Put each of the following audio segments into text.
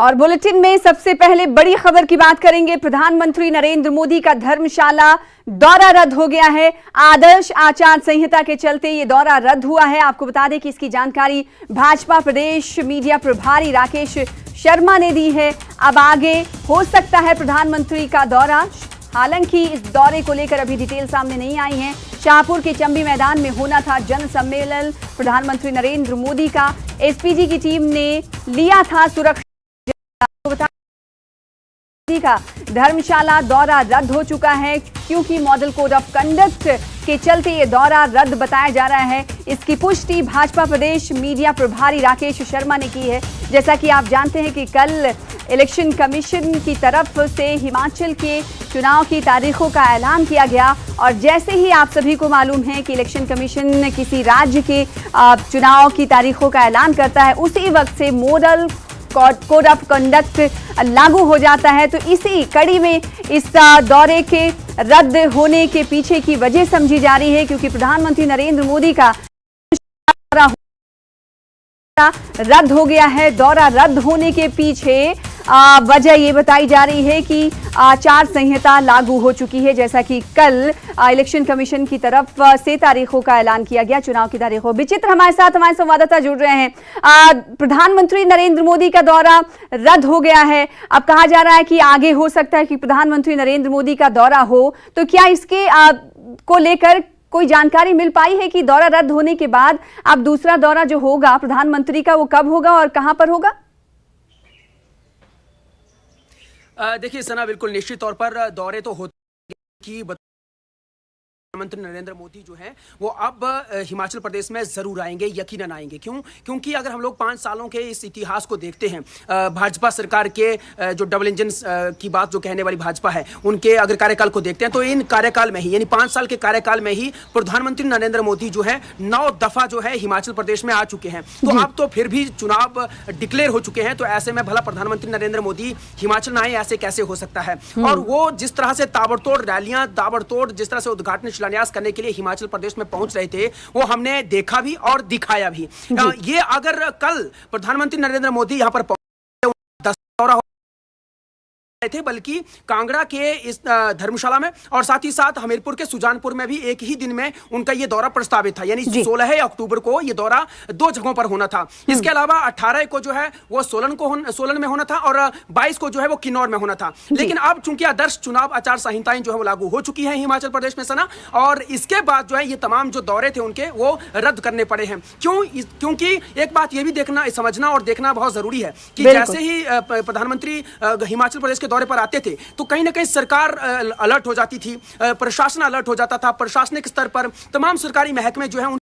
और बुलेटिन में सबसे पहले बड़ी खबर की बात करेंगे। प्रधानमंत्री नरेंद्र मोदी का धर्मशाला दौरा रद्द हो गया है। आदर्श आचार संहिता के चलते ये दौरा रद्द हुआ है। आपको बता दें कि इसकी जानकारी भाजपा प्रदेश मीडिया प्रभारी राकेश शर्मा ने दी है। अब आगे हो सकता है प्रधानमंत्री का दौरा, हालांकि इस दौरे को लेकर अभी डिटेल सामने नहीं आई है। शाहपुर के चंबी मैदान में होना था जन सम्मेलन प्रधानमंत्री नरेंद्र मोदी का। एसपीजी की टीम ने लिया था सुरक्षा का। धर्मशाला दौरा रद्द हो चुका है क्योंकि मॉडल कोड ऑफ कंडक्ट के चलते ये दौरा रद्द बताया जा रहा है। इसकी पुष्टि भाजपा प्रदेश मीडिया प्रभारी राकेश शर्मा ने की है। जैसा कि आप जानते हैं कि कल इलेक्शन कमीशन की तरफ से हिमाचल के चुनाव की तारीखों का ऐलान किया गया और जैसे ही आप सभी को मालूम है कि इलेक्शन कमीशन किसी राज्य के चुनाव की तारीखों का ऐलान करता है, उसी वक्त से मॉडल कोड ऑफ कंडक्ट लागू हो जाता है। तो इसी कड़ी में इस दौरे के रद्द होने के पीछे की वजह समझी जा रही है, क्योंकि प्रधानमंत्री नरेंद्र मोदी का रद्द हो गया है। दौरा रद्द होने के पीछे वजह ये बताई जा रही है कि आचार संहिता लागू हो चुकी है। जैसा कि कल इलेक्शन कमीशन की तरफ से तारीखों का ऐलान किया गया, चुनाव की तारीखों। विचित्र हमारे साथ हमारे संवाददाता जुड़ रहे हैं। प्रधानमंत्री नरेंद्र मोदी का दौरा रद्द हो गया है। अब कहा जा रहा है कि आगे हो सकता है कि प्रधानमंत्री नरेंद्र मोदी का दौरा हो, तो क्या इसके को लेकर कोई जानकारी मिल पाई है कि दौरा रद्द होने के बाद अब दूसरा दौरा जो होगा प्रधानमंत्री का वो कब होगा और कहां पर होगा? देखिए सना, बिल्कुल निश्चित तौर पर दौरे तो होते कि प्रधानमंत्री नरेंद्र मोदी जो हैं वो अब हिमाचल प्रदेश में जरूर आएंगे, यकीनन आएंगे। क्योंकि अगर हम लोग 5 सालों के इस इतिहास को देखते हैं, भाजपा सरकार के जो डबल इंजन की बात जो कहने वाली भाजपा है, उनके अगर कार्यकाल को देखते हैं तो इन कार्यकाल में ही यानी 5 साल के कार्यकाल में ही प्रधानमंत्री नरेंद्र मोदी जो है 9 दफा जो है हिमाचल प्रदेश में आ चुके हैं। तो अब तो फिर भी चुनाव डिक्लेयर हो चुके हैं, तो ऐसे में भला प्रधानमंत्री नरेंद्र मोदी हिमाचल न आए, ऐसे कैसे हो सकता है? और वो जिस तरह से ताबड़तोड़ रैलियां, ताबड़तोड़ जिस तरह से उद्घाटन शिलान्यास करने के लिए हिमाचल प्रदेश में पहुंच रहे थे, वो हमने देखा भी और दिखाया भी। ये अगर कल प्रधानमंत्री नरेंद्र मोदी यहां पर पहुंचे 10 दौरा थे, बल्कि कांगड़ा के इस धर्मशाला में और साथ ही साथ हमीरपुर के सुजानपुर में भी एक ही दिन में उनका ये दौरा प्रस्तावित था। यानी 16 अक्टूबर को ये दौरा 2 जगहों पर होना था। इसके अलावा 18 को जो है वो सोलन में होना था और 22 को जो है वो किन्नौर में होना था। लेकिन अब चूंकि आदर्श चुनाव आचार संहिताएं जो है वो लागू हो चुकी है हिमाचल प्रदेश में सना, और इसके बाद जो है ये तमाम जो दौरे थे उनके वो रद्द करने पड़े हैं। क्योंकि एक बात ये भी देखना, समझना और देखना बहुत जरूरी है कि जैसे ही प्रधानमंत्री हिमाचल प्रदेश के दौरे पर आते थे तो कहीं ना कहीं सरकार अलर्ट हो जाती थी, प्रशासन अलर्ट हो जाता था। प्रशासनिक स्तर पर तमाम सरकारी महकमे जो है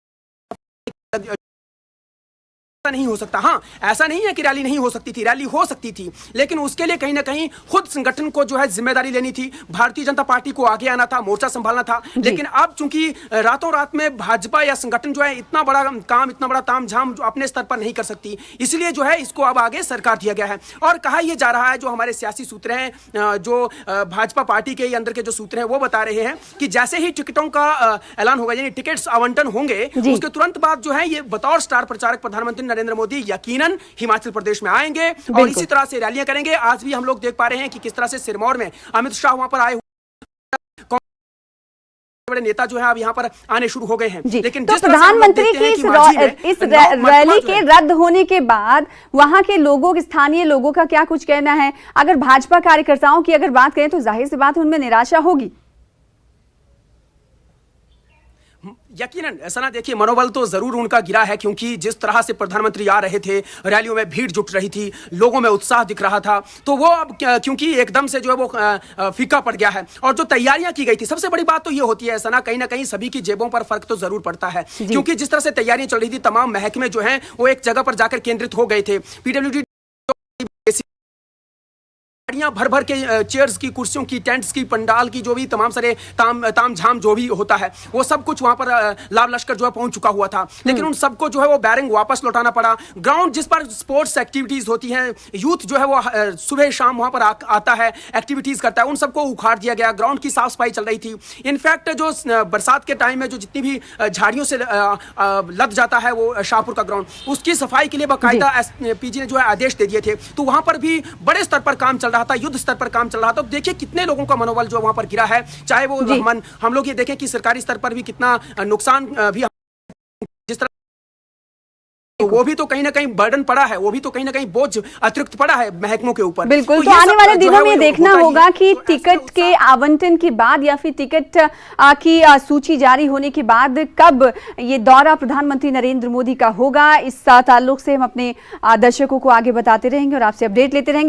नहीं हो सकता। हाँ, ऐसा नहीं है कि रैली नहीं हो सकती थी, रैली हो सकती थी, लेकिन उसके लिए कहीं ना कहीं खुद संगठन को जो है जिम्मेदारी लेनी थी। भारतीय जनता पार्टी को आगे आना था, मोर्चा संभालना था। लेकिन अब चूंकि रातों रात में भाजपा या संगठन जो है इतना बड़ा काम, इतना बड़ा तामझाम जो अपने स्तर पर नहीं कर सकती, इसलिए जो है इसको अब आगे सरकार दिया गया है। और कहा यह जा रहा है, जो हमारे सियासी सूत्र हैं, जो भाजपा पार्टी के अंदर के जो सूत्र हैं वो बता रहे हैं कि जैसे ही टिकटों का ऐलान होगा, यानी टिकट्स आवंटन होंगे, उसके तुरंत बाद जो है ये बतौर स्टार प्रचारक प्रधानमंत्री नरेंद्र मोदी यकीनन हिमाचल प्रदेश में आएंगे और इसी तरह से रैलियां करेंगे। आज भी हम लोग देख पा रहे हैं कि किस तरह से सिरमौर में अमित शाह वहां पर आए बड़े नेता जो है अब यहाँ पर आने शुरू हो गए हैं। लेकिन तो प्रधानमंत्री की इस रैली के रद्द होने के बाद वहां के लोगों, स्थानीय लोगों का क्या कुछ कहना है? अगर भाजपा कार्यकर्ताओं की अगर बात करें तो जाहिर सी बात है उनमें निराशा होगी। यकीनन ऐसा ना, देखिए मनोबल तो जरूर उनका गिरा है, क्योंकि जिस तरह से प्रधानमंत्री आ रहे थे, रैलियों में भीड़ जुट रही थी, लोगों में उत्साह दिख रहा था, तो वो अब क्योंकि एकदम से जो है वो फीका पड़ गया है। और जो तैयारियां की गई थी, सबसे बड़ी बात तो ये होती है ऐसा ना, कहीं ना कहीं सभी की जेबों पर फर्क तो जरूर पड़ता है, क्योंकि जिस तरह से तैयारियां चल रही थी, तमाम महकमे जो है वो एक जगह पर जाकर केंद्रित हो गए थे। पीडब्ल्यूडी गाड़ियां भर भर के चेयर्स की, कुर्सियों की, टेंट्स की, पंडाल की, जो भी तमाम सारे ताम झाम जो भी होता है वो सब कुछ वहां पर लाल लश्कर जो है पहुंच चुका हुआ था। लेकिन उन सबको जो है वो बैरिंग वापस लौटाना पड़ा। ग्राउंड जिस पर स्पोर्ट्स एक्टिविटीज होती हैं, यूथ जो है वो सुबह शाम वहां पर आता है, एक्टिविटीज करता है, उन सबको उखाड़ दिया गया। ग्राउंड की साफ सफाई चल रही थी। इनफैक्ट जो बरसात के टाइम में जो जितनी भी झाड़ियों से लद जाता है वो शाहपुर का ग्राउंड, उसकी सफाई के लिए बाकायदा पीजी ने जो है आदेश दे दिए थे। तो वहां पर भी बड़े स्तर पर काम चल रहा था, युद्ध स्तर पर काम चल रहा था। तो देखिए कितने लोगों का मनोबल जो वहां पर गिरा है। चाहे वो हम लोग ये देखें कि सरकारी स्तर पर भी कितना नुकसान भी जिस तरह, तो वो भी तो कहीं ना कहीं बर्डन पड़ा है, वो भी तो कहीं ना कहीं बोझ अतिरिक्त पड़ा है महकमों के ऊपर। बिल्कुल। तो आने वाले दिनों में देखना होगा कि टिकट के आवंटन के बाद या फिर टिकट की सूची जारी होने के बाद कब ये दौरा प्रधानमंत्री नरेंद्र मोदी का होगा। इस ताल्लुक से हम अपने दर्शकों को आगे बताते रहेंगे और आपसे अपडेट लेते रहेंगे।